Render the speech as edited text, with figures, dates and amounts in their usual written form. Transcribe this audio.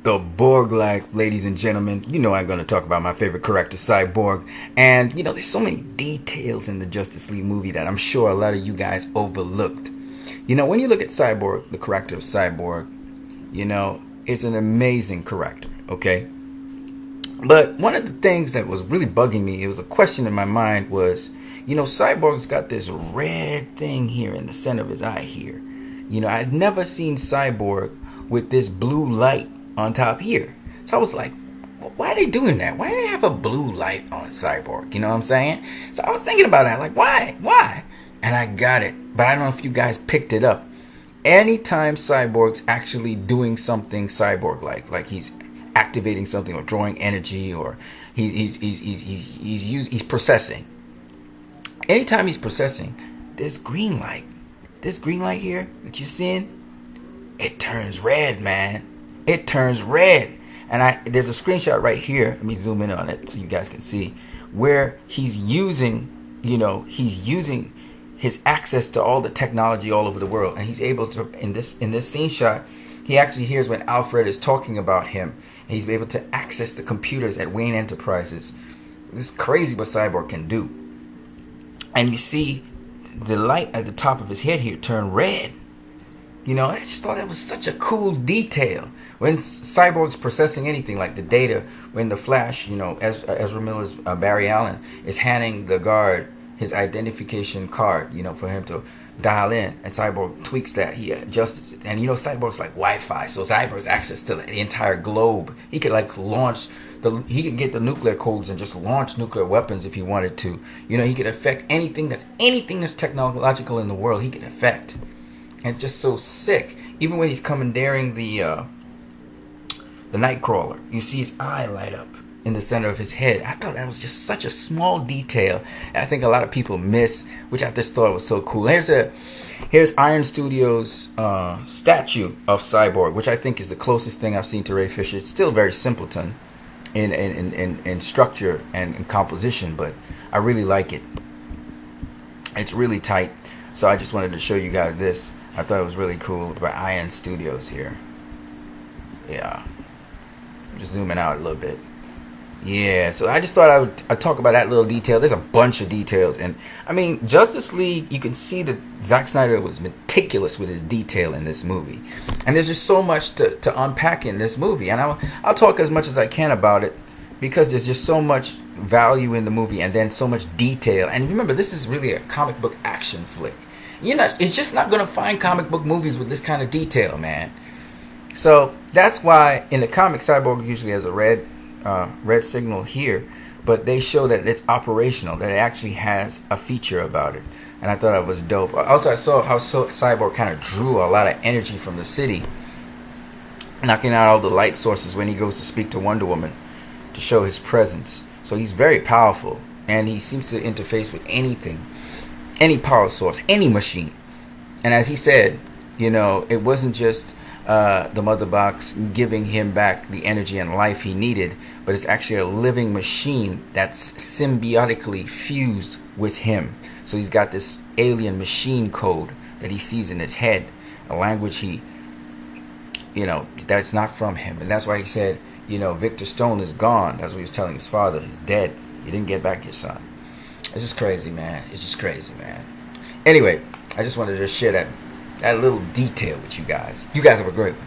The Borg life, ladies and gentlemen. You know I'm going to talk about my favorite character, Cyborg. And, there's so many details in the Justice League movie that I'm sure a lot of you guys overlooked. When you look at Cyborg, the character of Cyborg, it's an amazing character, okay? But one of the things that was really bugging me, it was a question in my mind was, Cyborg's got this red thing here in the center of his eye here. I'd never seen Cyborg with this blue light on top here. So I was like, why are they doing that? Why do they have a blue light on Cyborg? You know what I'm saying? So I was thinking about that, like, why? And I got it. But I don't know if you guys picked it up. Anytime Cyborg's actually doing something Cyborg-like he's activating something or drawing energy, or he's processing. Anytime he's processing, this green light here that you're seeing, it turns red, man. It turns red. And there's a screenshot right here. Let me zoom in on it so you guys can see where he's using his access to all the technology all over the world, and he's able to in this scene shot. He actually hears when Alfred is talking about him, and he's able to access the computers at Wayne Enterprises. This is crazy what Cyborg can do. And you see the light at the top of his head here turn red. I just thought that was such a cool detail. When Cyborg's processing anything like the data, when the Flash, Ezra Miller's Barry Allen is handing the guard his identification card, for him to dial in, and Cyborg tweaks that, he adjusts it, and Cyborg's like Wi-Fi, so Cyborg's access to the entire globe. He could he could get the nuclear codes and just launch nuclear weapons if he wanted to. He could affect anything that's technological in the world. He could affect. And it's just so sick. Even when he's commandeering the Nightcrawler, you see his eye light up in the center of his head. I thought that was just such a small detail. I think a lot of people miss, which I just thought was so cool. Here's Iron Studios' statue of Cyborg, which I think is the closest thing I've seen to Ray Fisher. It's still very simpleton in structure and in composition, but I really like it. It's really tight. So I just wanted to show you guys this. I thought it was really cool by Iron Studios here. Yeah. Just zooming out a little bit. Yeah, so I just thought I'd talk about that little detail. There's a bunch of details. And, Justice League, you can see that Zack Snyder was meticulous with his detail in this movie. And there's just so much to unpack in this movie. And I'll talk as much as I can about it, because there's just so much value in the movie and then so much detail. And remember, this is really a comic book action flick. It's just not going to find comic book movies with this kind of detail, man. So that's why in the comic, Cyborg usually has a red signal here, but they show that it's operational, that it actually has a feature about it. And I thought that was dope. Also, I saw how Cyborg kind of drew a lot of energy from the city, knocking out all the light sources when he goes to speak to Wonder Woman to show his presence. So he's very powerful, and he seems to interface with anything, any power source, any machine. And as he said, it wasn't just the mother box giving him back the energy and life he needed, but it's actually a living machine that's symbiotically fused with him. So he's got this alien machine code that he sees in his head, a language that's not from him. And that's why he said, Victor Stone is gone. That's what he was telling his father. He's dead. You didn't get back your son. It's just crazy, man. It's just crazy, man. Anyway, I just wanted to share that little detail with you guys. You guys have a great one.